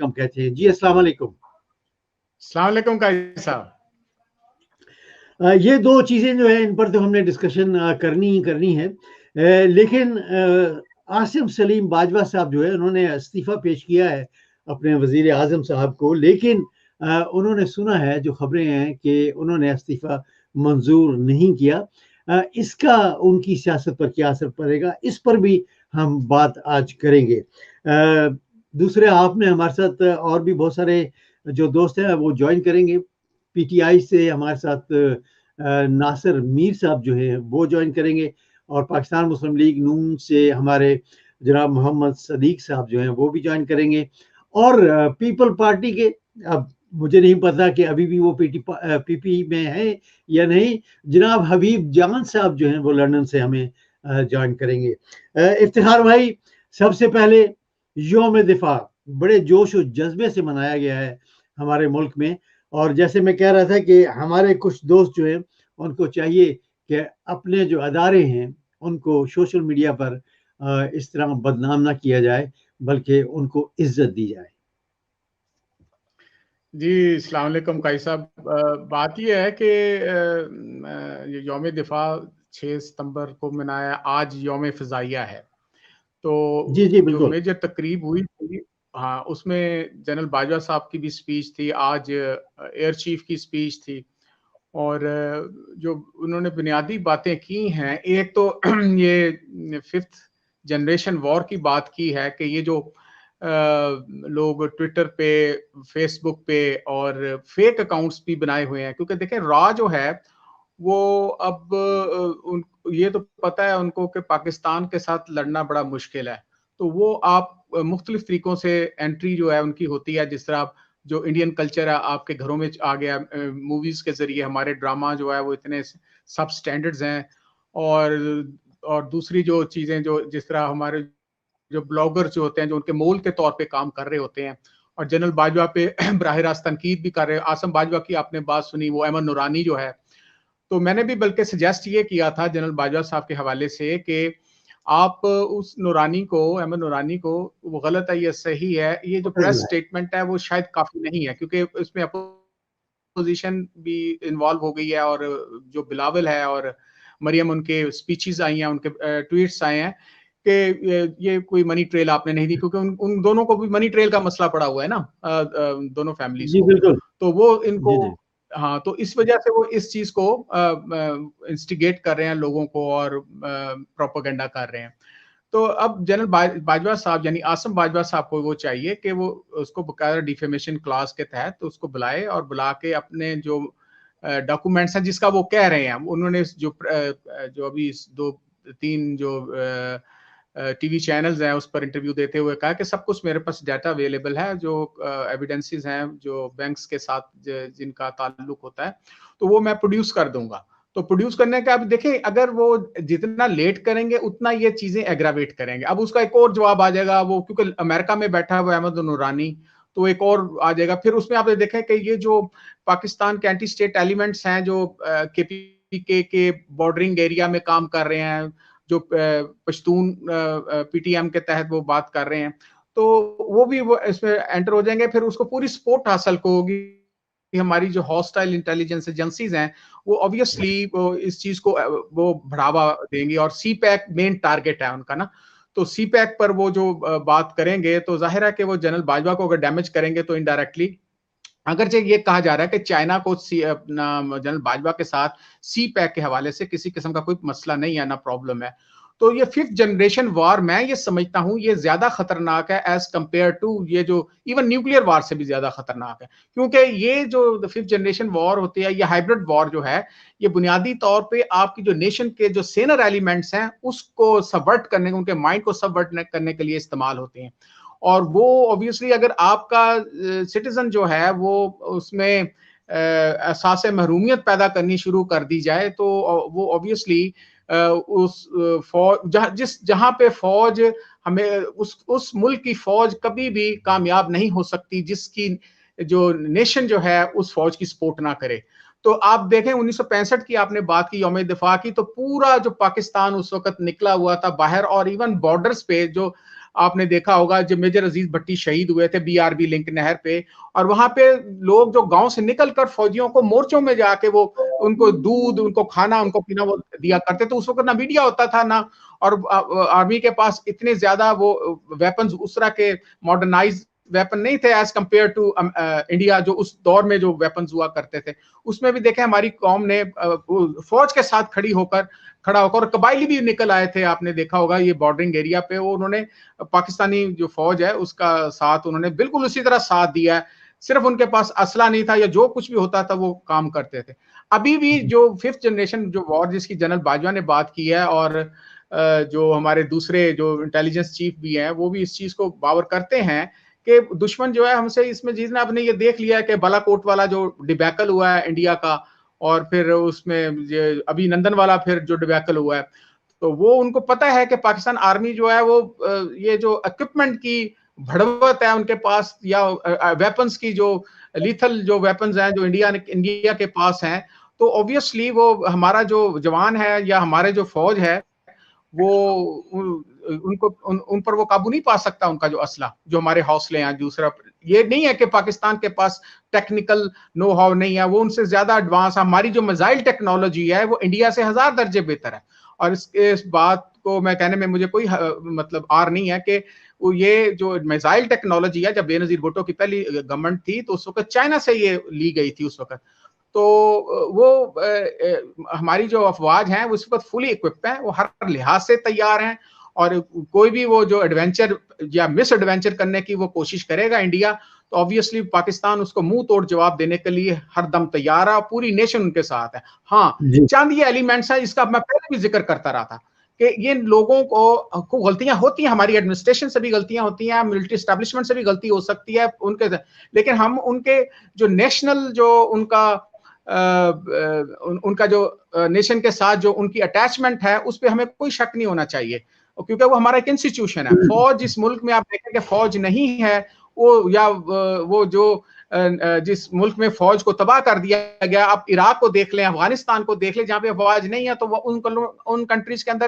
Welcome कहते हैं। जी अस्सलाम वालेकुम। अस्सलाम वालेकुम काजी साहब। ये दो चीज़ें जो है इन पर तो हमने डिस्कशन करनी ही करनी है, लेकिन आसिम सलीम बाजवा साहब जो है उन्होंने इस्तीफ़ा पेश किया है अपने वज़ीर आज़म साहब को, लेकिन उन्होंने सुना है जो खबरें हैं कि उन्होंने इस्तीफ़ा मंजूर नहीं किया। इसका उनकी सियासत पर क्या असर पड़ेगा, इस पर भी हम बात आज करेंगे। दूसरे हाफ में हमारे साथ और भी बहुत सारे जो दोस्त हैं वो ज्वाइन करेंगे। पीटीआई से हमारे साथ नासिर मीर साहब जो हैं वो ज्वाइन करेंगे, और पाकिस्तान मुस्लिम लीग नून से हमारे जनाब मोहम्मद सदीक साहब जो हैं वो भी ज्वाइन करेंगे। और पीपल पार्टी के, अब मुझे नहीं पता कि अभी भी वो पीपी में है या नहीं, जनाब हबीब जान साहब जो हैं वो लंदन से हमें ज्वाइन करेंगे। इफ्तिखार भाई, सबसे पहले यौम दिफा बड़े जोश और जज्बे से मनाया गया है हमारे मुल्क में, और जैसे मैं कह रहा था कि हमारे कुछ दोस्त जो हैं उनको चाहिए कि अपने जो अदारे हैं उनको सोशल मीडिया पर इस तरह बदनाम ना किया जाए, बल्कि उनको इज्जत दी जाए। जी अस्सलाम वालेकुम काजी साहब। बात यह है कि यौम दिफा 6 सितंबर को मनाया, आज यौम फ़िज़ाइया है। जी, तो जी, जो बिल्कुल। मेजर तकरीब हुई थी, हाँ, उसमें जनरल बाजवा साहब की भी स्पीच थी, आज एयर चीफ की स्पीच थी, और जो उन्होंने बुनियादी बातें की हैं, एक तो ये 5th जनरेशन वॉर की बात की है कि ये जो लोग ट्विटर पे, फेसबुक पे और फेक अकाउंट्स भी बनाए हुए हैं, क्योंकि देखें रॉ जो है वो अब उन ये तो पता है उनको कि पाकिस्तान के साथ लड़ना बड़ा मुश्किल है, तो वो आप मुख्तलिफ तरीकों से एंट्री जो है उनकी होती है। जिस तरह आप जो इंडियन कल्चर है आपके घरों में आ गया, मूवीज के जरिए हमारे ड्रामा जो है वो इतने सब स्टैंडर्ड्स हैं, और दूसरी जो चीजें जो जिस तरह हमारे जो ब्लॉगर जो होते हैं जो उनके मोल के तौर पे काम कर रहे होते हैं, और जनरल बाजवा पे बराह रास्त तनकीद भी कर रहे हैं। आसम बाजवा की आपने बात सुनी, वो अहमद नूरानी जो है, तो मैंने भी बल्कि सजेस्ट ये किया था जनरल बाजवा साहब के हवाले से कि आप उस नूरानी को, अहमद नूरानी को, वो गलत है या सही है, ये जो प्रेस स्टेटमेंट है वो शायद काफी नहीं है, क्योंकि इसमें अपोजिशन भी इन्वॉल्व हो गई है, और जो बिलावल है और मरियम, उनके स्पीचेस आई हैं, उनके ट्वीट्स आए हैं कि ये कोई मनी ट्रेल आपने नहीं दी, क्योंकि उन दोनों को भी मनी ट्रेल का मसला पड़ा हुआ है ना, दोनों फैमिलीज जी, को। बिल्कुल। तो वो इनको, जी, जी। हाँ, तो इस वजह से वो इस चीज को इंस्टिगेट कर रहे हैं लोगों को, और प्रोपेगेंडा कर रहे हैं। तो अब जनरल बाजवा साहब यानी आसम बाजवा साहब को वो चाहिए कि वो उसको बकायदा डिफेमेशन क्लास के तहत तो उसको बुलाए, और बुला के अपने जो डॉक्यूमेंट्स हैं जिसका वो कह रहे हैं, उन्होंने जो अभी 2-3 जो टीवी चैनल्स हैं उस पर इंटरव्यू देते हुए कहा कि सब कुछ मेरे पास डाटा अवेलेबल है, जो एविडेंसेस हैं जो बैंक्स के साथ जिनका ताल्लुक होता है, तो वो मैं प्रोड्यूस कर दूंगा। तो प्रोड्यूस करने का, अब देखें अगर वो जितना लेट करेंगे उतना ये चीजें एग्रावेट करेंगे। अब उसका एक और जवाब आ जाएगा, वो क्योंकि अमेरिका में बैठा है वो अहमद नूरानी, तो एक और आ जाएगा। फिर उसमें आप देखें कि ये जो पाकिस्तान के एंटी स्टेट एलिमेंट्स हैं जो केपीके के बॉर्डरिंग एरिया में काम कर रहे हैं, जो पश्तून पीटीएम के तहत वो बात कर रहे हैं, तो वो भी वो इसमें एंटर हो जाएंगे। फिर उसको पूरी सपोर्ट हासिल होगी, हमारी जो हॉस्टाइल इंटेलिजेंस एजेंसीज हैं वो ऑब्वियसली इस चीज को वो बढ़ावा देंगी, और सी पैक मेन टारगेट है उनका ना, तो सी पैक पर वो जो बात करेंगे, तो जाहिर है कि वो जनरल बाजवा को अगर डैमेज करेंगे तो इनडायरेक्टली, अगर ये कहा जा रहा है कि चाइना को अपना जनरल बाजवा के साथ सी पैक के हवाले से किसी किस्म का कोई मसला नहीं है, ना प्रॉब्लम है, तो ये 5th जनरेशन वार मैं ये समझता हूं ये ज्यादा खतरनाक है एज कंपेयर टू ये जो इवन न्यूक्लियर वार से भी ज्यादा खतरनाक है, क्योंकि ये जो 5th जनरेशन वॉर होती है, ये हाइब्रिड वॉर जो है, ये बुनियादी तौर पे आपकी जो नेशन के जो सेनर एलिमेंट्स हैं उसको सबवर्ट करने, उनके माइंड को सबवर्ट करने के लिए इस्तेमाल होते हैं। और वो ऑब्वियसली अगर आपका सिटीजन जो है वो उसमें एहसास महरूमियत पैदा करनी शुरू कर दी जाए, तो वो ऑब्वियसली उस फौज जहां पे फौज हमें उस मुल्क की फौज कभी भी कामयाब नहीं हो सकती जिसकी जो नेशन जो है उस फौज की सपोर्ट ना करे। तो आप देखें 1965 की आपने बात की, यौम दिफा की, तो पूरा जो पाकिस्तान उस वक्त निकला हुआ था बाहर, और इवन बॉर्डर्स पे जो आपने देखा होगा जब मेजर अजीज भट्टी शहीद हुए थे BRB लिंक नहर पे, और वहां पे लोग जो गांव से निकलकर फौजियों को मोर्चों में जाके वो उनको दूध, उनको खाना, उनको पीना वो दिया करते थे। उस वक्त ना मीडिया होता था ना, और आर्मी के पास इतने ज्यादा वो वेपन्स, उस तरह के मॉडर्नाइज वेपन नहीं थे एज कंपेयर टू इंडिया, जो उस दौर में जो वेपन्स हुआ करते थे। उसमें भी देखें हमारी कौम ने फौज के साथ खड़ा होकर, और कबायली भी निकल आए थे, आपने देखा होगा ये बॉर्डरिंग एरिया पे, वो उन्होंने पाकिस्तानी जो फौज है उसका साथ उन्होंने बिल्कुल उसी तरह साथ दिया है। सिर्फ उनके पास असला नहीं था, या जो कुछ भी होता था वो काम करते थे। अभी भी जो 5th जनरेशन जो वॉर जिसकी जनरल बाजवा ने बात की है, और जो हमारे दूसरे जो इंटेलिजेंस चीफ भी हैं वो भी इस चीज को बावर करते हैं कि दुश्मन जो है हमसे इसमें जीतना। आपने ये देख लिया है कि बालाकोट वाला जो डिबैकल हुआ है इंडिया का, और फिर उसमें अभिनंदन वाला फिर जो डिबैकल हुआ है, तो वो उनको पता है कि पाकिस्तान आर्मी जो है वो ये जो इक्विपमेंट की भड़वत है उनके पास, या वेपन्स की जो लीथल जो वेपन्स हैं जो इंडिया के पास हैं, तो ऑब्वियसली वो हमारा जो जवान है या हमारे जो फौज है वो उन पर वो काबू नहीं पा सकता। उनका जो असला, जो हमारे हौसले हैं, दूसरा ये नहीं है कि पाकिस्तान के पास टेक्निकल नो हाउ नहीं है, वो उनसे ज्यादा एडवांस। हमारी जो मिसाइल टेक्नोलॉजी है वो इंडिया से 1000 दर्जे बेहतर है। और इस बात को मैं कहने में मुझे कोई मतलब आर नहीं है कि ये जो मिसाइल टेक्नोलॉजी है, जब बेनजीर भुट्टो की पहली गवर्नमेंट थी तो उस वक्त चाइना से ये ली गई थी उस वक्त। तो वो हमारी जो अफवाज हैं वो इस वक्त फुली इक्विप्ड हैं, वो हर लिहाज से तैयार हैं, और कोई भी वो जो एडवेंचर या मिस एडवेंचर करने की वो कोशिश करेगा इंडिया, तो ऑब्वियसली पाकिस्तान उसको मुंह तोड़ जवाब देने के लिए हर दम तैयार है, पूरी नेशन उनके साथ है। हाँ, चंद ये एलिमेंट्स हैं इसका मैं पहले भी जिक्र करता रहा था कि ये लोगों को गलतियां होती हैं, हमारी एडमिनिस्ट्रेशन से भी गलतियां होती हैं, मिलिट्री एस्टेब्लिशमेंट से भी गलती हो सकती है उनके, लेकिन हम उनके जो नेशनल जो उनका जो नेशन के साथ जो उनकी अटैचमेंट है उस पर हमें कोई शक नहीं होना चाहिए, क्योंकि वो हमारा एक इंस्टीट्यूशन है। फौज जिस मुल्क में आप देखें कि फौज नहीं है, वो या वो जो जिस मुल्क में फौज को तबाह कर दिया गया, आप इराक को देख लें, अफगानिस्तान को देख लें, जहां पे फौज नहीं है, तो वो उन कंट्रीज के अंदर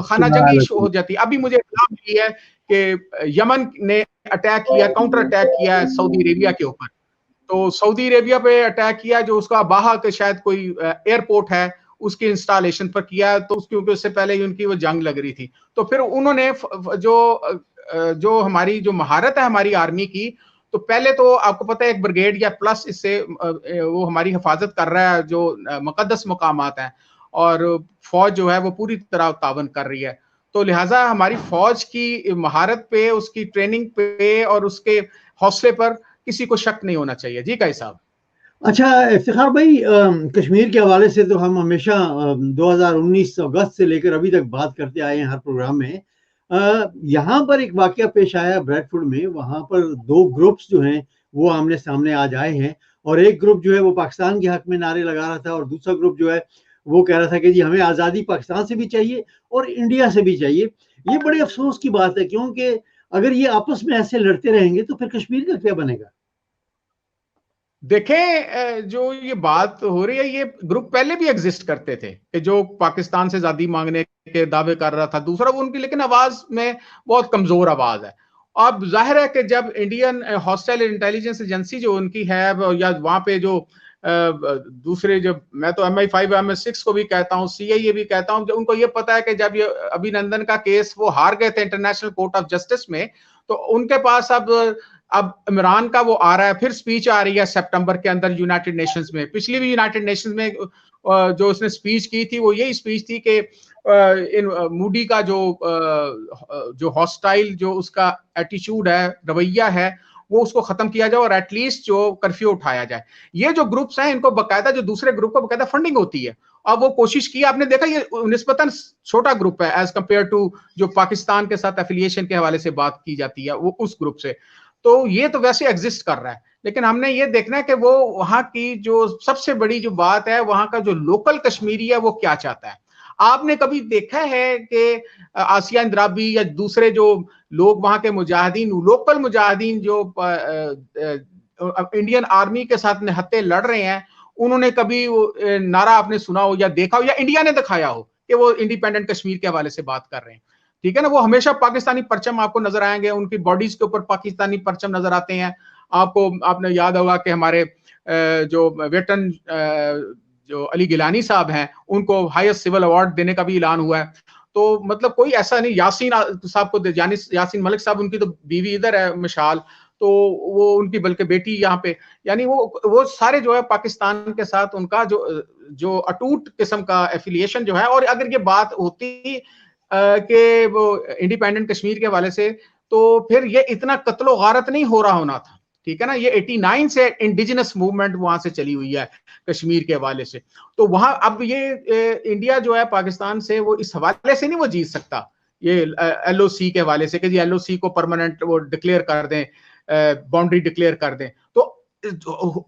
खाना जंगी हो जाती है। अभी मुझे इत्तला मिली है कि यमन ने अटैक किया, काउंटर अटैक किया है सऊदी अरेबिया के ऊपर, तो सऊदी अरेबिया पे अटैक किया, जो उसका बाहा के शायद कोई एयरपोर्ट है उसके इंस्टॉलेशन पर किया, तो क्योंकि उससे पहले ही उनकी वो जंग लग रही थी। तो फिर उन्होंने जो हमारी जो महारत है हमारी आर्मी की, तो पहले तो आपको पता है एक ब्रिगेड या प्लस इससे वो हमारी हिफाजत कर रहा है जो मुकद्दस मकामात हैं, और फौज जो है वो पूरी तरह तावन कर रही है। तो लिहाजा हमारी फौज की महारत पे, उसकी ट्रेनिंग पे और उसके हौसले पर किसी को शक नहीं होना चाहिए। जी काई साहब। अच्छा इफ्तिखार भाई, कश्मीर के हवाले से तो हम हमेशा 2019 अगस्त से लेकर अभी तक बात करते आए हैं हर प्रोग्राम में। यहाँ पर एक वाकया पेश आया ब्रैडफोर्ड में, वहाँ पर दो ग्रुप्स जो हैं वो आमने सामने आज आए हैं, और एक ग्रुप जो है वो पाकिस्तान के हक में नारे लगा रहा था, और दूसरा ग्रुप जो है वो कह रहा था कि जी हमें आज़ादी पाकिस्तान से भी चाहिए और इंडिया से भी चाहिए। ये बड़े अफसोस की बात है, क्योंकि अगर ये आपस में ऐसे लड़ते रहेंगे तो फिर कश्मीर का क्या बनेगा? देखें, जो ये बात हो रही है, ये ग्रुप पहले भी एग्जिस्ट करते थे कि जो पाकिस्तान से आजादी मांगने के दावे कर रहा था, दूसरा वो उनकी लेकिन आवाज में बहुत कमजोर आवाज है। अब जाहिर है कि जब इंडियन हॉस्टाइल इंटेलिजेंस एजेंसी जो उनकी है, या वहां पे जो दूसरे, जो मैं तो MI5 MS6 को भी कहता हूँ, CIA भी कहता हूँ, उनको ये पता है कि जब ये अभिनंदन का केस वो हार गए थे इंटरनेशनल कोर्ट ऑफ जस्टिस में, तो उनके पास अब इमरान का वो आ रहा है, फिर स्पीच आ रही है सितंबर के अंदर यूनाइटेड नेशंस में। पिछली भी यूनाइटेड नेशंस में जो उसने स्पीच की थी वो यही स्पीच थी कि इन मूडी का जो हॉस्टाइल जो उसका एटीट्यूड है, रवैया है, वो उसको खत्म किया जाए और एटलीस्ट जो कर्फ्यू उठाया जाए। ये जो ग्रुप्स हैं इनको बकायदा, जो दूसरे ग्रुप को बकायदा फंडिंग होती है। अब वो कोशिश की, आपने देखा ये निस्बतन छोटा ग्रुप है एज कंपेयर टू जो पाकिस्तान के साथ एफिलिएशन के हवाले से बात की जाती है वो उस ग्रुप से। तो ये तो वैसे एग्जिस्ट कर रहा है, लेकिन हमने ये देखना है कि वो वहां की जो सबसे बड़ी जो बात है, वहां का जो लोकल कश्मीरी है वो क्या चाहता है। आपने कभी देखा है कि आसिया इंद्राबी या दूसरे जो लोग वहां के मुजाहिदीन, लोकल मुजाहिदीन जो इंडियन आर्मी के साथ निहत्ते लड़ रहे हैं, उन्होंने कभी नारा आपने सुना हो या देखा हो, या इंडिया ने दिखाया हो कि वो इंडिपेंडेंट कश्मीर के हवाले से बात कर रहे हैं? ठीक है ना, वो हमेशा पाकिस्तानी परचम आपको नजर आएंगे, उनकी बॉडीज के ऊपर पाकिस्तानी परचम नजर आते हैं। आपने याद होगा कि हमारे जो वेटरन जो अली गिलानी साहब हैं, उनको हाईएस्ट सिविल अवार्ड देने का भी ऐलान हुआ है। तो मतलब कोई ऐसा नहीं, यासीन साहब को यासीन मलिक साहब, उनकी तो बीवी इधर है मिशाल, तो वो उनकी बल्कि बेटी यहाँ पे, यानी वो सारे जो है पाकिस्तान के साथ उनका जो अटूट किस्म का एफिलिएशन जो है। और अगर ये बात होती कि वो इंडिपेंडेंट कश्मीर के हवाले से, तो फिर ये इतना कत्लो गारत नहीं हो रहा होना था, ठीक है ना। ये 89 से इंडिजिनस मूवमेंट वहां से चली हुई है कश्मीर के हवाले से। तो वहां अब ये इंडिया जो है पाकिस्तान से वो इस हवाले से नहीं वो जीत सकता, ये एलओसी के हवाले से कि जी एलओसी को परमानेंट वो डिक्लेयर कर दें, बाउंड्री डिक्लेयर कर दें। तो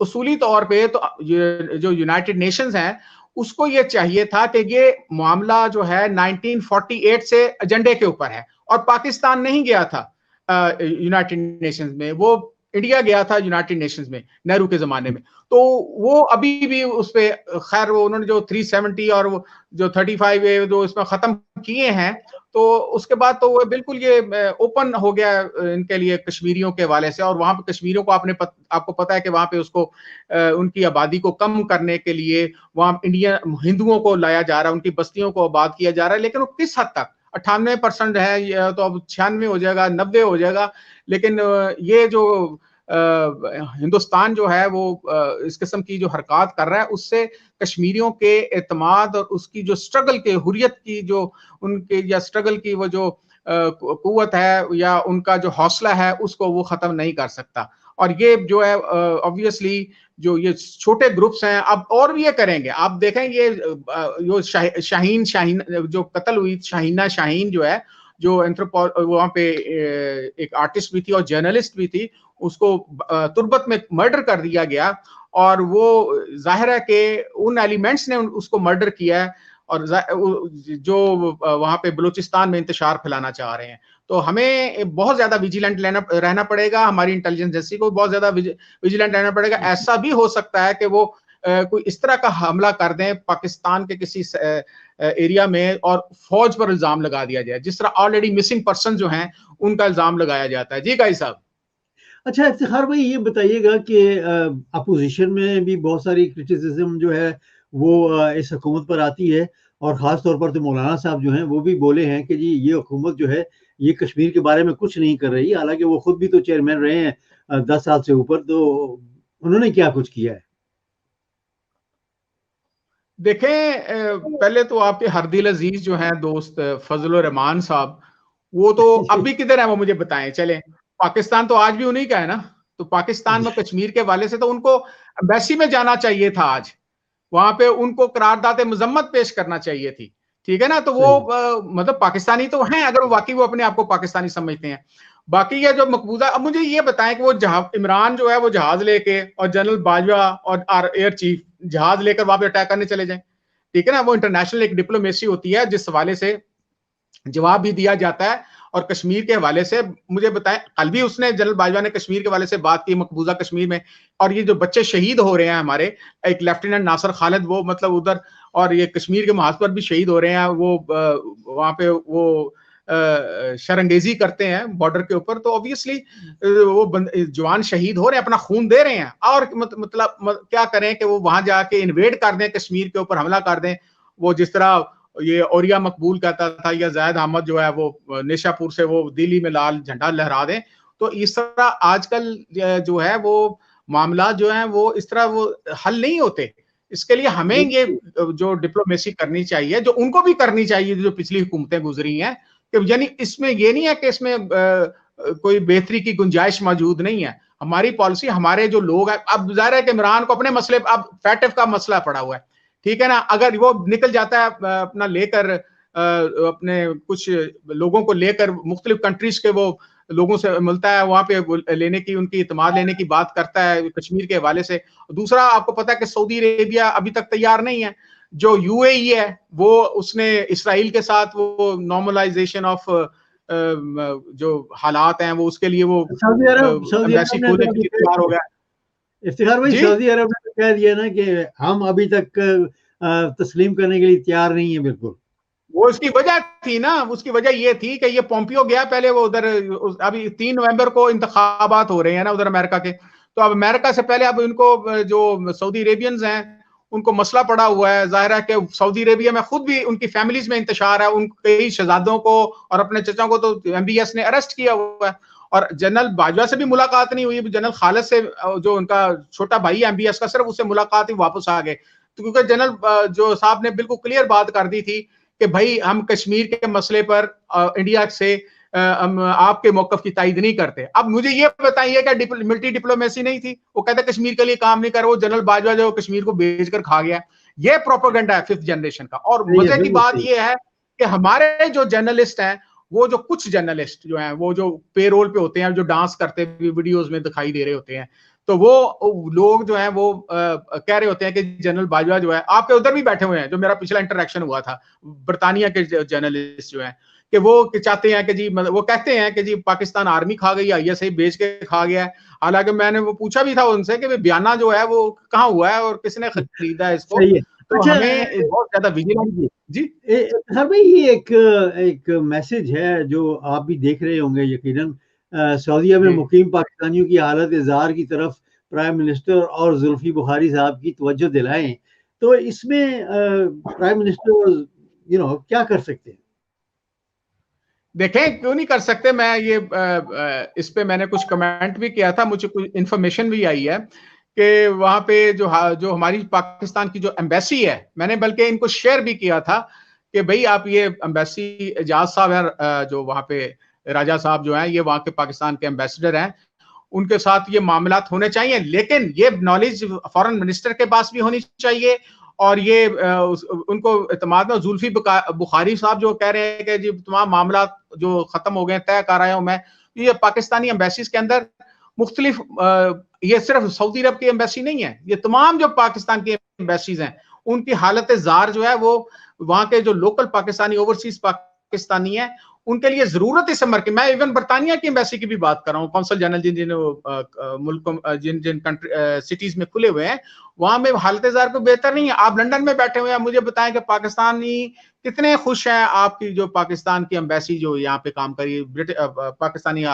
उसूली तौर पे तो ये जो यूनाइटेड नेशंस हैं, उसको ये चाहिए था कि ये मामला जो है 1948 से एजेंडे के ऊपर है, और पाकिस्तान नहीं गया था यूनाइटेड नेशंस में, वो इंडिया गया था यूनाइटेड नेशंस में नेहरू के जमाने में। तो वो अभी भी उस पे खैर वो उन्होंने जो 370 और वो जो 35 जो इसमें खत्म किए हैं, तो उसके बाद तो वो बिल्कुल ये ओपन हो गया इनके लिए कश्मीरियों के हवाले से। और वहां पे कश्मीरियों को आपको पता है कि वहां पे उसको उनकी आबादी को कम करने के लिए वहां इंडिया हिंदुओं को लाया जा रहा है, उनकी बस्तियों को आबाद किया जा रहा है। लेकिन वो किस हद तक, 98% है तो अब 96 हो जाएगा, 90 हो जाएगा। लेकिन ये जो हिंदुस्तान जो है वो इस किस्म की जो हरकत कर रहा है, उससे कश्मीरियों के एतमाद और उसकी जो स्ट्रगल के हुर्रियत की जो उनके या स्ट्रगल की वो जो कुव्वत है या उनका जो हौसला है, उसको वो खत्म नहीं कर सकता। और ये जो है ऑब्वियसली जो ये छोटे ग्रुप्स हैं अब और भी ये करेंगे। आप देखें ये जो शाहीन जो कत्ल हुई, शाहीना शाहीन जो है, जो वहां पे एक आर्टिस्ट भी थी और जर्नलिस्ट भी थी, उसको तुर्बत में मर्डर कर दिया गया। और वो जाहिर है कि उन एलिमेंट्स ने उसको मर्डर किया है, और जो वहां पे बलूचिस्तान में इंतशार फैलाना चाह रहे हैं। तो हमें बहुत ज्यादा विजिलेंट रहना पड़ेगा, हमारी इंटेलिजेंस एजेंसी को बहुत ज्यादा विजिलेंट रहना पड़ेगा। ऐसा भी हो सकता है कि वो कोई इस तरह का हमला कर दें पाकिस्तान के किसी एरिया में और फौज पर इल्जाम लगा दिया जाए, जिस तरह ऑलरेडी मिसिंग पर्सन जो हैं उनका इल्जाम लगाया जाता है। जी गाई साहब। अच्छा इफ्तिखार भाई, ये बताइएगा कि अपोजिशन में भी बहुत सारी क्रिटिसिज्म जो है वो इस हुकूमत पर आती है, और ख़ास तौर पर तो मौलाना साहब जो हैं वो भी बोले हैं कि जी ये हुकूमत जो है ये कश्मीर के बारे में कुछ नहीं कर रही। हालांकि वो खुद भी तो चेयरमैन रहे हैं 10 साल से ऊपर, तो उन्होंने क्या कुछ किया है? देखें, पहले तो आपके हरदिल अजीज जो हैं दोस्त फजल रहमान साहब, वो तो अब भी किधर है वो मुझे बताएं। चले, पाकिस्तान तो आज भी उन्हीं का है ना। तो पाकिस्तान में कश्मीर के वाले से तो उनको एम्बेसी में जाना चाहिए था आज, वहां पे उनको करारदाद मजम्मत पेश करना चाहिए थी, ठीक है ना। तो वो मतलब पाकिस्तानी तो हैं, अगर वाकई वो अपने आप को पाकिस्तानी समझते हैं। बाकी ये जो मकबूजा, अब मुझे ये बताएं कि वो इमरान जो है वो जहाज लेके और जनरल बाजवा और एयर चीफ जहाज लेकर वहां पे अटैक करने चले जाएं, ठीक है ना। वो इंटरनेशनल एक डिप्लोमेसी होती है जिस हवाले से जवाब भी दिया जाता है। और कश्मीर के हवाले से मुझे बताएं, कल भी उसने जनरल बाजवा ने कश्मीर के हवाले से बात की, मकबूजा कश्मीर में। और ये जो बच्चे शहीद हो रहे हैं हमारे, एक लेफ्टिनेंट नासिर खालिद वो मतलब उधर, और ये कश्मीर के महाज पर भी शहीद हो रहे हैं, वो वहां पे वो शरंगेजी करते हैं बॉर्डर के ऊपर। तो ऑब्वियसली वो जवान शहीद हो रहे हैं, अपना खून दे रहे हैं, और मतलब क्या करें कि वो वहां जाके इन्वेड कर दें, कश्मीर के ऊपर हमला कर दें। वो जिस तरह ये औरिया मकबूल कहता था, या जायद अहमद जो है वो निशापुर से वो दिल्ली में लाल झंडा लहरा दें। तो इस तरह आजकल जो है वो मामला जो है वो इस तरह वो हल नहीं होते। इसके लिए हमें ये जो डिप्लोमेसी करनी चाहिए, जो उनको भी करनी चाहिए जो पिछली हुकूमतें गुजरी हैं, कि यानी इसमें ये नहीं है कि इसमें कोई बेहतरी की गुंजाइश मौजूद नहीं है। हमारी पॉलिसी, हमारे जो लोग हैं, अब जाहिर है कि इमरान को अपने मसले, अब फैटफ का मसला पड़ा हुआ है, ठीक है ना। अगर वो निकल जाता है अपना लेकर अपने कुछ लोगों को लेकर मुख्तलिफ कंट्रीज के, वो लोगों से मिलता है, वहां पे लेने की, उनकी इतमाद लेने की बात करता है कश्मीर के हवाले से। दूसरा, आपको पता है कि सऊदी अरेबिया अभी तक तैयार नहीं है। जो यूएई है वो उसने इसराइल के साथ वो नॉर्मलाइजेशन ऑफ जो हालात हैं वो उसके लिए वो सऊदी अरब खोलने के लिए तैयार हो गया। इफ्तिखार भाई, सऊदी अरब ने कह दिया ना कि हम अभी तक तस्लीम करने के लिए तैयार नहीं है बिल्कुल। वो उसकी वजह थी ना, उसकी वजह ये थी कि ये पोम्पियो गया पहले, वो उधर अभी 3 नवंबर को इंतखाबात हो रहे हैं ना उधर अमेरिका के, तो अब अमेरिका से पहले अब इनको जो सऊदी अरेबियंस हैं उनको मसला पड़ा हुआ है। जाहिर है कि सऊदी अरेबिया में खुद भी उनकी फैमिलीज में इंतशार है, उन कई शहजादों को और अपने चचा को तो एमबीएस ने अरेस्ट किया हुआ है। और जनरल बाजवा से भी मुलाकात नहीं हुई, जनरल खालिद से जो उनका छोटा भाई एमबीएस का, सिर्फ उससे मुलाकात ही वापस आ गए। तो क्योंकि जनरल जो साहब ने बिल्कुल क्लियर बात कर दी थी कि भाई हम कश्मीर के मसले पर इंडिया से हम आपके मौकफ की तायद नहीं करते। अब मुझे ये बताइए क्या मिलिट्री डिप्लोमेसी नहीं थी? वो कहते कश्मीर के लिए काम नहीं कर, वो जनरल बाजवा जो कश्मीर को बेच कर खा गया। ये प्रोपेगेंडा है फिफ्थ जनरेशन का। और मजे की बात ये है कि हमारे जो जर्नलिस्ट हैं, वो जो कुछ जर्नलिस्ट जो हैं, वो जो पेरोल पे होते हैं, जो डांस करते हुए वीडियोस में दिखाई दे रहे होते हैं, तो वो लोग जो हैं वो कह रहे होते हैं कि जनरल बाजवा जो है, आपके उधर भी बैठे हुए हैं, जो मेरा पिछला इंटरेक्शन हुआ था, बर्तानिया के जर्नलिस्ट जो हैं, कि वो चाहते हैं कि जी, वो कहते हैं कि जी पाकिस्तान आर्मी खा गई, आईएसआई बेच के खा गया है। हालांकि मैंने वो पूछा भी था उनसे कि बयाना जो है वो कहाँ हुआ है और किसने खरीदा है इसको। सही है। तो अच्छा, हमें बहुत ज्यादा विजिलेंस जी सर भाई, ये एक मैसेज है जो आप भी देख रहे होंगे यकीनन। सऊदीया में जी मुकीम पाकिस्तानियों की हालत इज़ार की तरफ प्राइम मिनिस्टर और जुल्फी बुखारी साहब की तवज्जो दिलाएं, तो इसमें प्राइम मिनिस्टर क्या कर सकते हैं? देखें, क्यों नहीं कर सकते। मैं ये इस पे मैंने कुछ कमेंट भी किया था, मुझे कुछ इंफॉर्मेशन भी आई है कि वहां पे जो हमारी पाकिस्तान की जो एम्बेसी है, मैंने बल्कि इनको शेयर भी किया था कि भाई आप ये एम्बेसी, एजाज साहब है जो वहां पे राजा साहब जो हैं, ये वहां के पाकिस्तान के एम्बेसडर हैं, उनके साथ ये मामलात होने चाहिए, लेकिन ये नॉलेज फॉरेन मिनिस्टर के पास भी होनी चाहिए। और ये उनको इत्मीनान में जुल्फी बुखारी साहब जो कह रहे हैं कि जी तमाम मामला जो खत्म हो गए, तय कर आया हूं मैं, ये पाकिस्तानी एम्बेसीज के अंदर मुख्तलिफ, ये सिर्फ सऊदी अरब की एम्बेसी नहीं है, ये तमाम जो पाकिस्तान की एम्बेसीज हैं, उनकी हालत जार जो है वो वहां के जो लोकल पाकिस्तानी, ओवरसीज पाकिस्तानी है, उनके लिए जरूरत इस अमर की। मैं इवन बर्तानिया की एम्बेसी की भी बात कर रहा हूँ, कौंसल जनरल जिन जिन मुल्क, जिन जिन कंट्री सिटीज में खुले हुए हैं, वहां में हालत जार को बेहतर नहीं है। आप लंदन में बैठे हुए हैं, मुझे बताएं कि पाकिस्तानी कितने खुश हैं आपकी जो पाकिस्तान की एम्बेसी जो यहाँ पे काम करी, पाकिस्तानी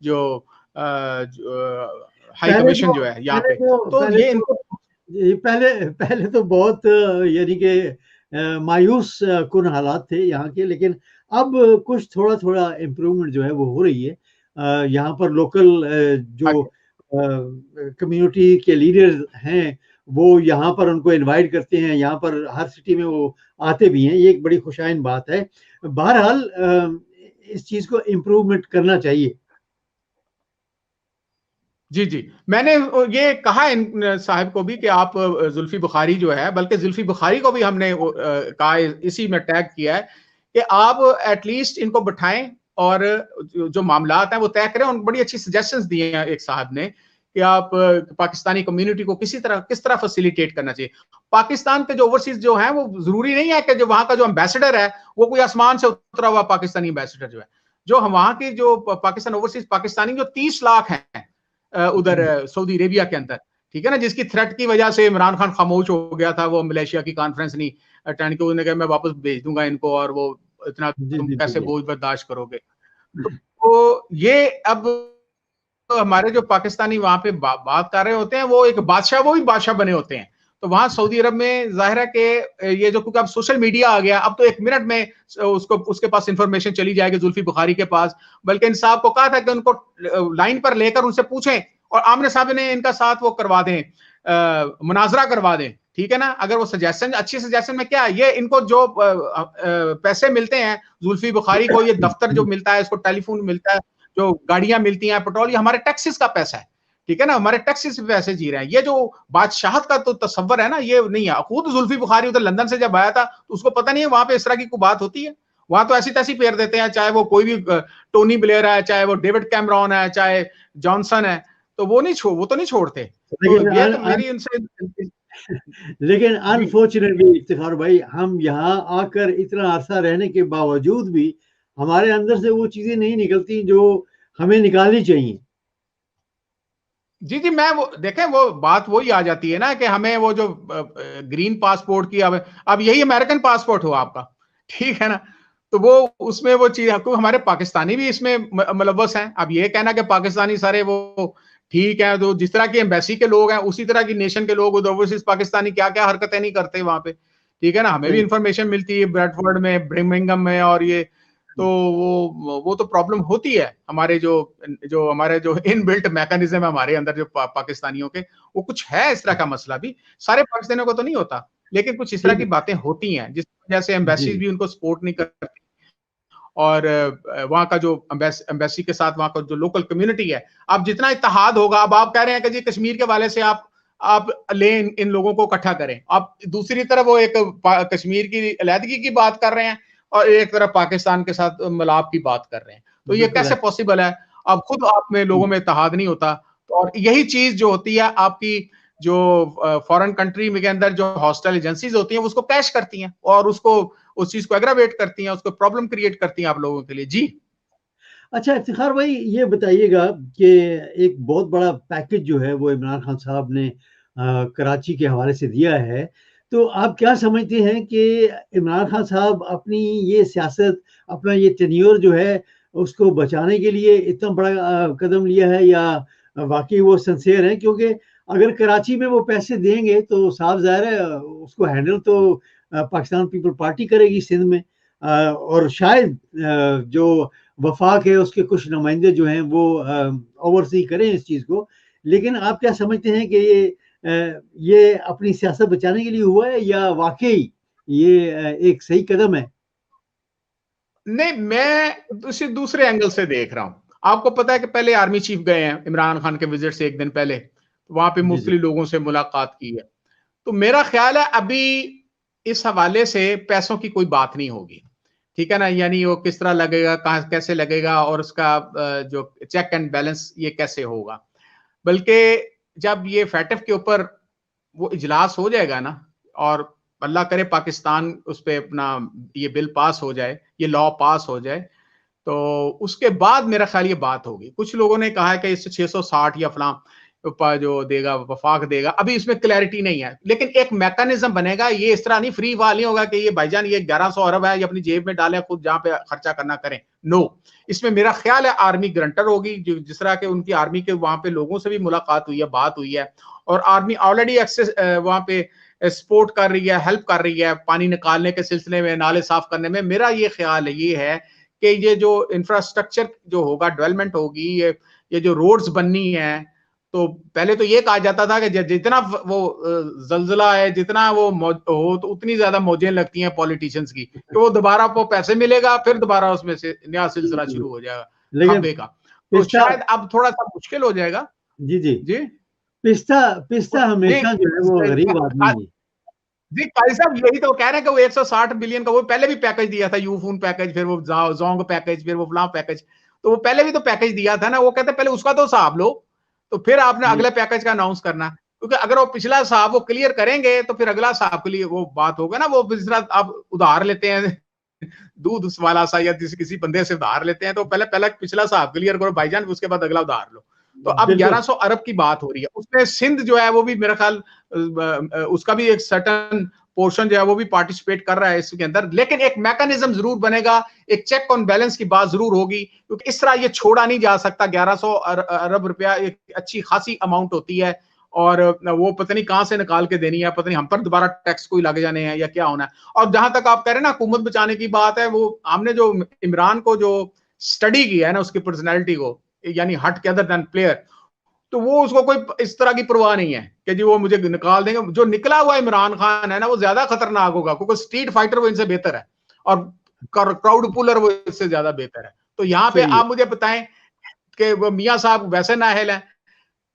जो हाई कमीशन जो है यहाँ पे, तो ये इनको पहले पहले तो बहुत यानी कि मायूस कुन हालात थे यहाँ के, लेकिन अब कुछ थोड़ा थोड़ा इम्प्रूवमेंट जो है वो हो रही है। यहाँ पर लोकल जो कम्युनिटी के लीडर्स हैं, वो यहाँ पर उनको इनवाइट करते हैं, यहाँ पर हर सिटी में वो आते भी हैं, ये एक बड़ी खुशाइन बात है। बहरहाल इस चीज को इम्प्रूवमेंट करना चाहिए। जी जी, मैंने ये कहा इन साहब को भी कि आप जुल्फी बुखारी जो है, बल्कि जुल्फी बुखारी को भी हमने कहा, इसी में टैग किया है कि आप एटलीस्ट इनको बिठाएं और जो मामलात हैं वो तय करें। उन बड़ी अच्छी सजेशंस दिए हैं एक साहब ने कि आप पाकिस्तानी कम्युनिटी को किस तरह फैसिलिटेट करना चाहिए। पाकिस्तान के जो ओवरसीज जो हैं, वो जरूरी नहीं है कि जो वहां का जो एम्बेसडर है वो कोई आसमान से उतरा हुआ पाकिस्तानी एम्बेसडर जो है, जो वहां की जो पाकिस्तान ओवरसीज पाकिस्तानी जो 30 लाख हैं उधर सऊदी अरेबिया के अंदर, ठीक है ना, जिसकी थ्रेट की वजह से इमरान खान खामोश हो गया था, वो मलेशिया की कॉन्फ्रेंस नहीं अटेंड की, उन्होंने कहा मैं वापस भेज दूंगा इनको, और वो इतना जी तुम जी कैसे जी बोझ बर्दाश्त करोगे। तो ये अब हमारे जो पाकिस्तानी वहां पे बात कर रहे होते हैं, वो एक बादशाह, वो भी बादशाह बने होते हैं। तो वहां सऊदी अरब में जाहिर है कि ये जो, क्योंकि अब सोशल मीडिया आ गया, अब तो 1 मिनट में उसके पास इंफॉर्मेशन चली जाएगी जुल्फी बुखारी के पास। बल्कि इन साहब को कहा था कि उनको लाइन पर लेकर उनसे पूछें और आमने सामने इनका साथ वो करवा दें, मुनाजरा करवा दें, ठीक है ना। अगर वो सजेशन, अच्छी सजेशन में क्या है, ये इनको जो पैसे मिलते हैं जुल्फी बुखारी को, ये दफ्तर जो मिलता है, इसको टेलीफोन मिलता है, जो गाड़ियां मिलती हैं, पेट्रोल, ये हमारे टैक्सेस का पैसा है, ठीक है ना, हमारे टैक्सेस से पैसे जी रहे हैं। ये जो बादशाहत का तो तस्वर है ना, ये नहीं है। खुद जुल्फी बुखारी उधर लंदन से जब आया था तो उसको पता नहीं है वहां पे इस तरह की कोई बात होती है। वहां तो ऐसी तैसी फेर देते हैं, चाहे वो कोई भी टोनी ब्लेयर है, चाहे वो डेविड कैमरॉन है, चाहे जॉनसन है, तो वो तो नहीं छोड़ते। तो लेकिन ये तो मेरी उनसे लेकिन जी अनफॉर्चुनेटली इफ्तिखार भाई, हम यहाँ आकर इतना अरसा रहने के बावजूद भी हमारे अंदर से वो चीजें नहीं निकलती जो हमें निकालनी चाहिए। जी जी, मैं वो देखें, वो बात वही आ जाती है ना कि हमें वो जो ग्रीन पासपोर्ट की, अब यही अमेरिकन पासपोर्ट हो आपका, ठीक है ना। तो वो उसमें वो चीज आपको, हमारे पाकिस्तानी भी इसमें मुलव्वस हैं। अब ये कहना कि पाकिस्तानी सारे वो ठीक है, तो जिस तरह की एम्बेसी के लोग हैं उसी तरह की नेशन के लोग ओवरसीज पाकिस्तानी क्या क्या हरकतें नहीं करते वहां पे, ठीक है ना। हमें भी इंफॉर्मेशन मिलती है ब्रेडफोर्ड में, ब्रिमिंघम में, और ये तो वो तो प्रॉब्लम होती है। हमारे जो इनबिल्ट मैकेनिज्म है हमारे अंदर जो पाकिस्तानियों के, वो कुछ है इस तरह का मसला भी। सारे पाकिस्तानियों को तो नहीं होता, लेकिन कुछ इस तरह की बातें होती हैं जिस वजह से एम्बेसीज भी उनको सपोर्ट नहीं करती। और वहां का जो एम्बेसी के साथ वहां का जो लोकल कम्युनिटी है, अब जितना इत्तेहाद होगा, अब आप कह रहे हैं कि जी कश्मीर के वाले से आप लें, इन लोगों को इकट्ठा करें। आप दूसरी तरफ वो एक कश्मीर की अलहदगी की बात कर रहे हैं और एक तरफ पाकिस्तान के साथ मिलाप की बात कर रहे हैं, तो ये कैसे पॉसिबल है? अब खुद आप में लोगों में इत्तेहाद नहीं होता। और यही चीज जो होती है आपकी, जो फॉरेन कंट्री के अंदर जो हॉस्टाइल एजेंसीज होती हैं, उसको कैश करती हैं और उसको उस चीज को एग्रावेट करती हैं, उसको प्रॉब्लम क्रिएट करती हैं आप लोगों के लिए। जी अच्छा इफ्तिखार भाई, ये बताइएगा कि एक बहुत बड़ा पैकेज जो है वो इमरान खान साहब ने कराची के हवाले से दिया है, तो आप क्या समझते हैं कि इमरान खान साहब अपनी ये सियासत, अपना ये टेन्योर जो है उसको बचाने के लिए इतना बड़ा कदम लिया है, या वाकई वो सिंसियर है? क्योंकि अगर कराची में वो पैसे देंगे तो साफ ज़ाहिर है उसको हैंडल तो पाकिस्तान पीपल पार्टी करेगी सिंध में, और शायद जो वफाक है उसके कुछ नुमाइंदे जो हैं वो ओवरसी करें इस चीज़ को। लेकिन आप क्या समझते हैं कि ये अपनी सियासत बचाने के लिए हुआ है, या वाकई ये एक सही कदम है? नहीं, मैं उसी दूसरे एंगल से देख रहा हूं। आपको पता है कि पहले आर्मी चीफ गए हैं इमरान खान के विजिट से एक दिन पहले, वहां पे जी, जी। मुख्तलिफ लोगों से मुलाकात की है। तो मेरा ख्याल है अभी इस हवाले से पैसों की कोई बात नहीं होगी, ठीक है ना। यानी वो किस तरह लगेगा, कहां कैसे लगेगा, और उसका जो चेक एंड बैलेंस ये कैसे होगा। बल्कि जब ये फैटफ के ऊपर वो इजलास हो जाएगा ना, और अल्लाह करे पाकिस्तान उस पर अपना ये बिल पास हो जाए, ये लॉ पास हो जाए, तो उसके बाद मेरा ख्याल ये बात होगी। कुछ लोगों ने कहा है कि इससे 660 या फलां जो देगा वफाक देगा, अभी इसमें क्लैरिटी नहीं है, लेकिन एक मैकेनिज्म बनेगा। ये इस तरह नहीं फ्री वाल नहीं होगा कि ये भाईजान ये 1100 अरब है, ये अपनी जेब में डालें, खुद जहां पे खर्चा करना करें। नो, इसमें मेरा ख्याल है आर्मी ग्रंटर होगी, जो जिस तरह के उनकी आर्मी के वहां पे लोगों से भी मुलाकात हुई है, बात हुई है, और आर्मी ऑलरेडी एक्सेस वहां पे सपोर्ट कर रही है, हेल्प कर रही है पानी निकालने के सिलसिले में, नाले साफ करने में। मेरा ये ख्याल ये है कि ये जो इंफ्रास्ट्रक्चर जो होगा, डेवलपमेंट होगी, ये जो रोड्स बननी है, तो पहले तो ये कहा जाता था कि जितना वो जलजला है, जितना वो हो, तो उतनी ज्यादा मौजें लगती हैं पॉलिटिशियंस की, कि वो दोबारा आपको पैसे मिलेगा, फिर दोबारा उसमें से नया सिलसिला शुरू हो जाएगा लेकिन खंबे का। तो पिस्ता, शायद अब थोड़ा सा मुश्किल हो जाएगा। जी, जी। जी पिस्ता पिस्ता जी हमेशा जो है वो गरीब आदमी है। जी काजी साहब, यही तो कह रहे हैं कि वो 160 बिलियन का वो पहले भी पैकेज दिया था, यूफून पैकेज, फिर वो जोंग पैकेज, फिर वो फलां पैकेज। तो वो पहले भी तो पैकेज दिया था ना। वो कहते पहले उसका तो हिसाब लो, तो फिर आपने जी, अगले पैकेज का अनाउंस करना। क्योंकि अगर वो पिछला हिसाब वो क्लियर करेंगे तो फिर अगला हिसाब के लिए वो बात होगा ना। वो जिस तरह आप उधार लेते हैं दूध वाला सा, या किसी बंदे से उधार लेते हैं, तो पहले पहले पिछला हिसाब क्लियर करो भाईजान, उसके बाद अगला उधार लो। तो अब बिल्कुल। 1100 अरब की बात हो रही है, उसमें सिंध जो है वो भी मेरा ख्याल उसका भी एक सर्टन पोर्शन जो है वो भी पार्टिसिपेट कर रहा है इसके अंदर। लेकिन एक मैकेनिज्म जरूर बनेगा, एक चेक ऑन बैलेंस की बात जरूर होगी, क्योंकि इस तरह ये छोड़ा नहीं जा सकता। 1100 अरब रुपया एक अच्छी खासी अमाउंट होती है, और वो पता नहीं कहां से निकाल के देनी है, पता नहीं हम पर दोबारा टैक्स कोई लग जाने हैं या क्या होना है। और जहां तक आप कह रहे हैं ना हुकूमत बचाने की बात है, वो हमने जो इमरान को जो स्टडी किया है ना, उसकी पर्सनैलिटी को, यानी हट के अदर देन प्लेयर, तो वो उसको कोई इस तरह की परवाह नहीं है कि जी वो मुझे निकाल देंगे। जो निकला हुआ इमरान खान है ना, वो ज्यादा खतरनाक होगा, क्योंकि स्ट्रीट फाइटर वो इनसे बेहतर है, और क्राउड पुलर वो इससे ज्यादा बेहतर है। तो यहाँ पे सही है। आप मुझे बताएं कि वो मियाँ साहब वैसे नाहल हैं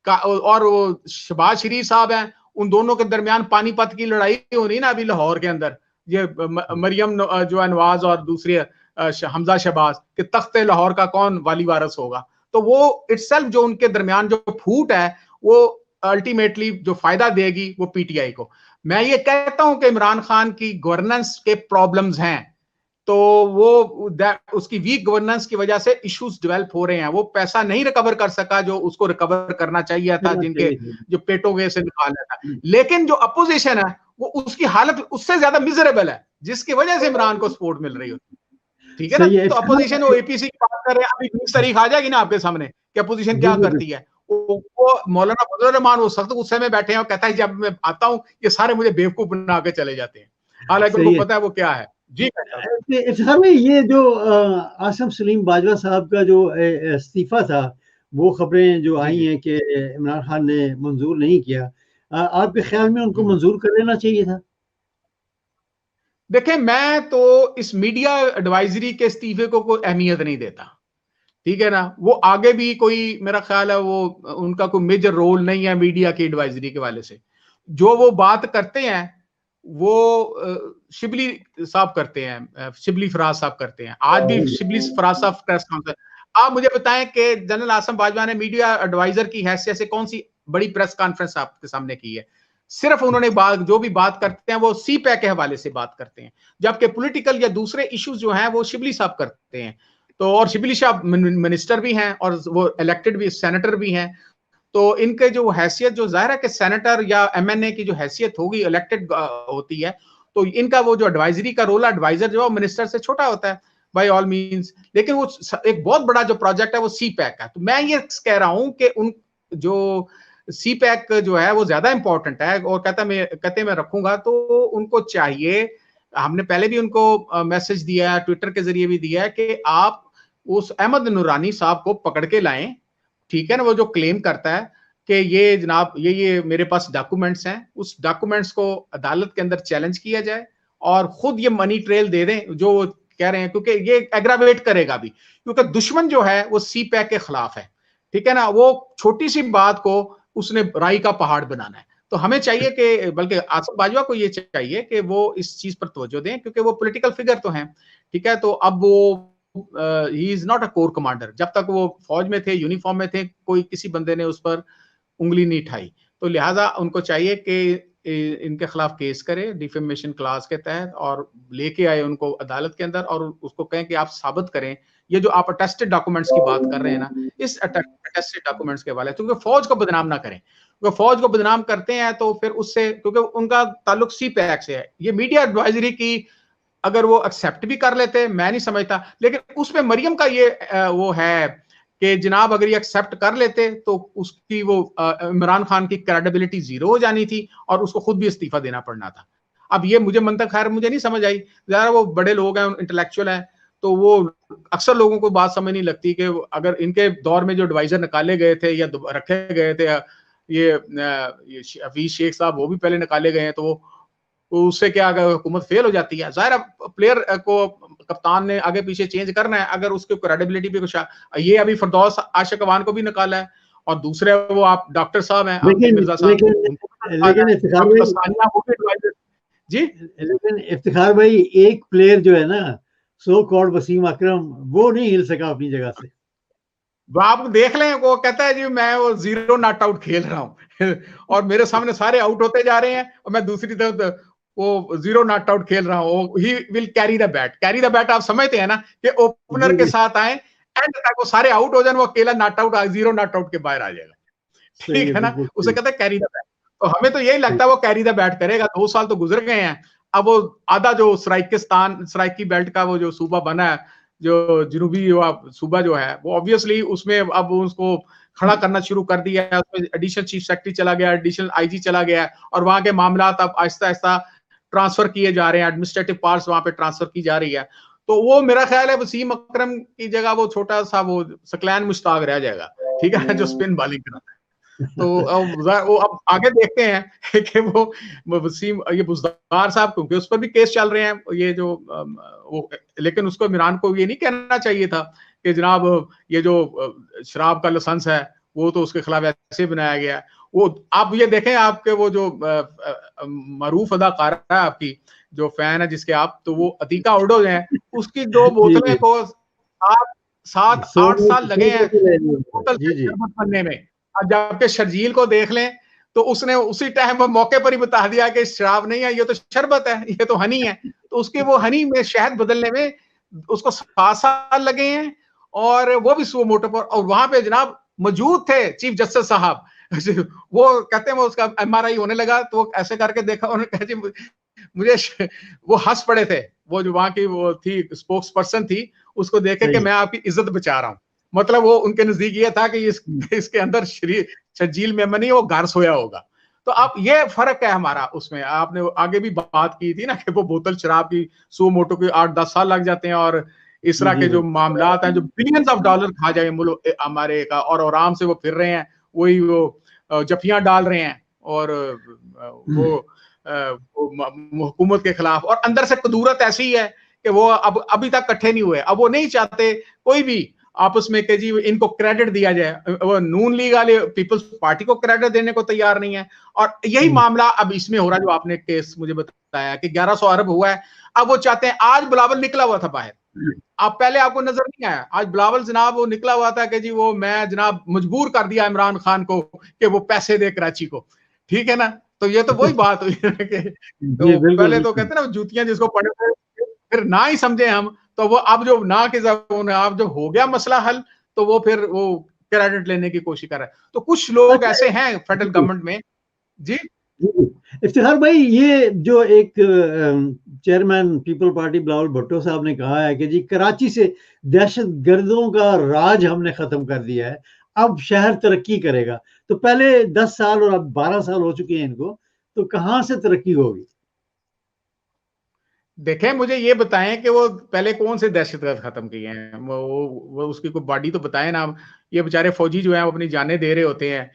और वो शहबाज शरीफ साहब हैं, उन दोनों के दरमियान पानीपत की लड़ाई हो रही ना अभी लाहौर के अंदर, ये मरियम जो है नवाज और दूसरे हमजा शहबाज के तख्ते लाहौर का कौन वाली वारस होगा। तो वो इटसेल्फ जो उनके दरमियान जो फूट है, वो अल्टीमेटली जो फायदा देगी वो पीटीआई को। मैं ये कहता हूं कि इमरान खान की गवर्नेंस के प्रॉब्लम्स हैं, तो वो उसकी वीक गवर्नेंस की वजह से इश्यूज डेवलप हो रहे हैं। वो पैसा नहीं रिकवर कर सका जो उसको रिकवर करना चाहिए था, जिनके जो पेटों के से निकालना था। लेकिन जो अपोजिशन है वो उसकी हालत उससे ज्यादा मिजरेबल है, जिसकी वजह से इमरान को सपोर्ट मिल रही होती है। ठीक है ना? तो अपोजिशन वो एपीसी की बात कर रहे हैं, अभी 20 तारीख आ जाएगी ना आपके सामने कि अपोजिशन क्या करती है। वो मौलाना फजल रहमान वो सख्त गुस्से में बैठे हैं और कहता है जब मैं आता हूं ये सारे मुझे बेवकूफ बना के चले जाते हैं, हालांकि उनको पता है वो क्या है। जी इफ्तिखार भाई, ये जो आसिम सलीम बाजवा साहब का जो इस्तीफा था, वो खबरें जो आई हैं कि इमरान खान ने मंजूर नहीं किया, आपके ख्याल में उनको मंजूर कर लेना चाहिए था? देखें, मैं तो इस मीडिया एडवाइजरी के इस्तीफे को कोई अहमियत नहीं देता, ठीक है ना। वो आगे भी कोई, मेरा ख्याल है वो उनका कोई मेजर रोल नहीं है मीडिया की एडवाइजरी के वाले से। जो वो बात करते हैं वो शिबली साहब करते हैं, शिबली फराज साहब करते हैं। आज भी शिबली फराज साहब प्रेस कॉन्फ्रेंस, आप मुझे बताएं कि जनरल आसिम बाजवा ने मीडिया एडवाइजर की हैसियत से कौन सी बड़ी प्रेस कॉन्फ्रेंस आपके सामने की है? सिर्फ उन्होंने जो भी बात करते हैं वो सी पैक के हवाले से बात करते हैं, जबकि पॉलिटिकल या दूसरे इश्यूज जो हैं वो शिबली साहब करते हैं। तो और शिबली साहब मिनिस्टर भी हैं और वो इलेक्टेड भी सेनेटर भी हैं। तो इनके जो हैसियत, जो जाहिर है कि सेनेटर या एमएनए की जो हैसियत होगी इलेक्टेड होती है, तो इनका वो जो एडवाइजरी का रोल है, एडवाइजर जो है मिनिस्टर से छोटा होता है बाय ऑल मींस। लेकिन वो एक बहुत बड़ा जो प्रोजेक्ट है वो सी पैक है। तो मैं ये कह रहा हूं कि उन जो सी पैक जो है वो ज्यादा इंपॉर्टेंट है और कहते मैं रखूंगा। तो उनको चाहिए, हमने पहले भी उनको मैसेज दिया है, ट्विटर के जरिए भी दिया है कि आप उस अहमद नूरानी साहब को पकड़ के लाएं, ठीक है ना। वो जो क्लेम करता है कि ये जनाब ये मेरे पास डॉक्यूमेंट्स हैं, उस डॉक्यूमेंट्स को अदालत के अंदर चैलेंज किया जाए और खुद ये मनी ट्रेल दे दें जो वो कह रहे हैं, क्योंकि ये एग्रावेट करेगा भी, क्योंकि दुश्मन जो है वो सी पैक के खिलाफ है, ठीक है ना। वो छोटी सी बात को उसने राई का पहाड़ बनाना है। तो हमें चाहिए कि, बल्कि आसिम बाजवा को ये चाहिए कि वो इस चीज पर तवज्जो दें, क्योंकि वो पॉलिटिकल फिगर तो हैं, ठीक है। तो अब वो he is not a core commander. जब तक वो फौज में थे, यूनिफॉर्म में थे, कोई किसी बंदे ने उस पर उंगली नहीं उठाई। तो लिहाजा उनको चाहिए कि इनके खिलाफ केस करे डिफेमेशन क्लास के तहत और लेके आए उनको अदालत के अंदर और उसको कहें कि आप साबित करें ये जो आप अटेस्टेड डॉक्यूमेंट्स की बात कर रहे हैं ना, इस अटेस्टेड डॉक्यूमेंट्स के वाले, क्योंकि फौज को बदनाम ना करें। क्योंकि फौज को बदनाम करते हैं तो फिर उससे, क्योंकि उनका ताल्लुक सी पैक से है, ये मीडिया एडवाइजरी की अगर वो एक्सेप्ट भी कर लेते मैं नहीं समझता, लेकिन उसमें मरियम का ये वो है कि जनाब अगर ये एक्सेप्ट कर लेते तो उसकी वो इमरान खान की क्रेडिबिलिटी जीरो हो जानी थी और उसको खुद भी इस्तीफा देना पड़ना था। अब ये मुझे मन तक खैर मुझे नहीं समझ आई, ज़रा वो बड़े लोग हैं, इंटेलेक्चुअल हैं, तो वो अक्सर लोगों को बात समझ नहीं लगती कि अगर इनके दौर में जो एडवाइजर निकाले गए थे या रखे गए थे, ये हफीज शेख साहब वो भी पहले निकाले गए हैं, तो उससे क्या अगर हुकूमत फेल हो जाती है, जाहिर प्लेयर को कप्तान ने आगे पीछे चेंज करना है, अगर उसकी क्रेडिबिलिटी भी कुछ, ये अभी फरदौस आशिक अवान को भी निकाला है और दूसरे वो आप डॉक्टर साहब हैं, मिर्जा साहब, जी। लेकिन इफ्तिखार भाई, एक प्लेयर जो है ना, सो कॉल्ड वसीम अकरम, वो नहीं हिल सका अपनी जगह से। आप देख लें, वो कहता है जी मैं वो जीरो नॉट आउट खेल रहा हूँ और मेरे सामने सारे आउट होते जा रहे हैं और मैं दूसरी तरफ वो जीरो नॉट आउट खेल रहा हूँ। He will carry the bat. Carry the bat आप समझते हैं ना कि ओपनर के साथ आए, एंड तक वो सारे आउट हो जाए, वो अकेला not out, zero not out के बाहर आ जाएगा, ठीक है ना। उसे कहता है कैरी द बैट। तो हमें तो यही लगता है वो कैरी द बैट करेगा। 2 साल तो गुजर गए हैं, अब वो आधा जो सराइकी बेल्ट का वो जो सूबा बना है, जो जनूबी सूबा जो है, वो ऑब्वियसली उसमें अब उसको खड़ा करना शुरू कर दिया है। उसमें एडिशनल चीफ सेक्रेटरी चला गया, एडिशनल आईजी चला गया और वहां के मामला अब आहिस्ता आहिस्ता ट्रांसफर किए जा रहे हैं, एडमिनिस्ट्रेटिव पावर्स वहां पे ट्रांसफर की जा रही है। तो वो मेरा ख्याल है वसीम अकरम की जगह वो छोटा सा वो सकलैन मुश्ताक रह जाएगा, ठीक है, जो स्पिन बॉलिंग कराता है। तो वो अब आगे देखते हैं कि वो वसीम, ये बुज़दार साहब, क्योंकि उस पर भी केस चल रहे हैं, ये जो वो, लेकिन उसको इमरान को ये नहीं कहना चाहिए था कि जनाब ये जो शराब का लाइसेंस है वो तो उसके खिलाफ ऐसे बनाया गया। वो आप ये देखें, आपके वो जो मरूफ अदाकार है, आपकी जो फैन है जिसके आप, तो वो अतीका उर्डो है, उसकी 2 बोतलें को 7-8 साल लगे हैं बोतल बनने में। जबकि शर्जील को देख लें तो उसने उसी टाइम पर मौके पर ही बता दिया कि शराब नहीं है, ये तो शरबत है, ये तो हनी है। तो उसके वो हनी में शहद बदलने में उसको 7 साल लगे हैं, और वो भी सुओ मोटो पर। और वहां पे जनाब मौजूद थे चीफ जस्टिस साहब। वो कहते हैं वो उसका एमआरआई होने लगा, तो वो ऐसे करके देखा, उन्होंने कहा जी मुझे वो हंस पड़े थे, वो जो वहां की वो थी स्पोक्स पर्सन थी, उसको देखे कि मैं आपकी इज्जत बचा रहा हूँ। मतलब वो उनके नजदीक ये था कि इसके अंदर शरीर शर्जील मेमन नहीं, वो घर सोया होगा। तो अब ये फर्क है हमारा उसमें। आपने आगे भी बात की थी ना कि वो बोतल शराब की सुओ मोटो के 8-10 साल लग जाते हैं, और इस तरह के जो मामलात हैं जो बिलियंस ऑफ डॉलर खा जाए मुल्क हमारे का, और आराम से वो फिर रहे हैं, वही वो जफियां डाल रहे हैं, और वो हुकूमत के खिलाफ, और अंदर से कदूरत ऐसी है कि वो अब अभी तक इकट्ठे नहीं हुए। अब वो नहीं चाहते कोई भी आपस में कि जी इनको क्रेडिट दिया जाए। वो नून लीग वाले पीपल्स पार्टी को क्रेडिट देने को तैयार नहीं है, और यही मामला अब इसमें हो रहा है जो आपने केस मुझे बताया कि 1100 अरब हुआ है। अब वो चाहते हैं, आज बिलावल निकला हुआ था बाहर, अब पहले आपको नजर नहीं आया, आज बिलावल जनाब वो निकला हुआ था कि जी वो मैं जनाब मजबूर कर दिया इमरान खान को कि वो पैसे दे कराची को, ठीक है ना। तो ये तो वही बात हुई कि तो पहले तो कहते हैं ना जूतियां जिसको पड़े फिर ना ही समझे हम, तो वो अब जो ना के अब जो हो गया मसला हल, तो वो फिर वो क्रेडिट लेने की कोशिश कर रहा है। तो कुछ लोग ऐसे हैं फेडरल गवर्नमेंट में। जी इफ्तिखार भाई, ये जो एक chairman people party Bilawal Bhutto साहब ने कहा है कि जी कराची से दहशत गर्दों का राज हमने खत्म कर दिया है, अब शहर तरक्की करेगा। तो पहले 10 साल और अब 12 साल हो चुके हैं इनको, तो कहां से तरक्की होगी? देखें, मुझे ये बताएं कि वो पहले कौन से दहशतगर्द खत्म किए हैं, वो उसकी कोई बॉडी तो बताएं ना। ये बेचारे फौजी जो हैं वो अपनी जानें दे रहे होते हैं।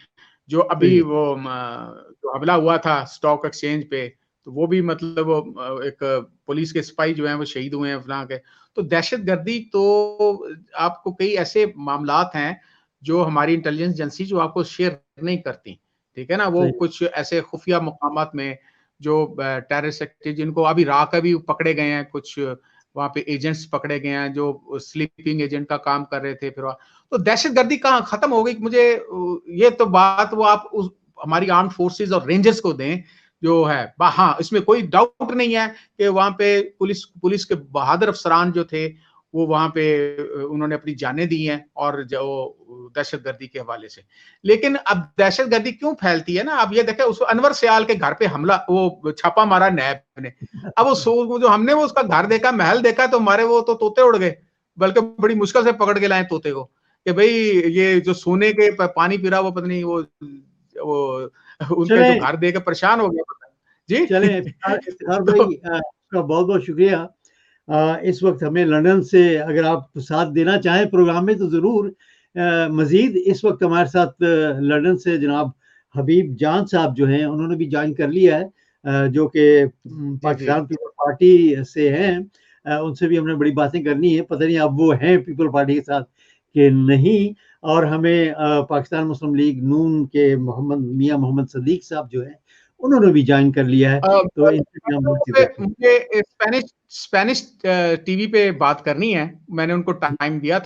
जो अभी वो जो हमला हुआ था स्टॉक एक्सचेंज पे, तो वो भी मतलब वो एक पुलिस के सिपाही जो हैं वो शहीद हुए हैं फलां के। तो दहशतगर्दी तो आपको कई ऐसे मामलात हैं जो हमारी इंटेलिजेंस एजेंसी जो आपको शेयर नहीं करती, ठीक है ना। वो कुछ ऐसे खुफिया मकामात में जो टेररिस्ट एक्टिविटी, जिनको अभी राक भी पकड़े गए हैं, कुछ वहां पे एजेंट्स पकड़े गए हैं जो स्लीपिंग एजेंट का काम कर रहे थे। फिर तो दहशतगर्दी कहाँ खत्म हो गई? मुझे ये तो बात वो आप उस हमारी आर्म्ड फोर्सेस और रेंजर्स को दें जो है। हाँ, इसमें कोई डाउट नहीं है कि वहां पे पुलिस के बहादुर अफसरान जो थे वो वहां पे उन्होंने अपनी जानें दी हैं, और जो दहशतगर्दी के हवाले से। लेकिन अब दहशतगर्दी क्यों फैलती है ना, अब ये देखें उस अनवर सियाल के घर पे हमला, वो छापा मारा नैब ने। अब वो जो हमने वो उसका घर देखा, महल देखा, तो हमारे वो तो तोते उड़ गए, बल्कि बड़ी मुश्किल से पकड़ के लाए तोते को कि भाई ये जो सोने के पानी पी रहा वो पता नहीं वो उनके जो घर देख के परेशान हो गया जी। चलें इफ्तिखार भाई, आपका बहुत बहुत शुक्रिया। इस वक्त हमें लंदन से अगर आप साथ देना चाहें प्रोग्राम में तो ज़रूर। मज़ीद इस वक्त हमारे साथ लंदन से जनाब हबीब जान साहब जो हैं उन्होंने भी ज्वाइन कर लिया है, जो कि पाकिस्तान पीपल पार्टी से हैं। उनसे भी हमने बड़ी बातें करनी है, पता नहीं अब वो हैं पीपल पार्टी के साथ कि नहीं। और हमें पाकिस्तान मुस्लिम लीग नून के मियां मोहम्मद सदीक साहब जो है उन्होंने भी ज्वाइन कर लिया है। तो मुझे स्पेनिश टीवी पे बात करनी है, मैंने उनको टाइम दिया था।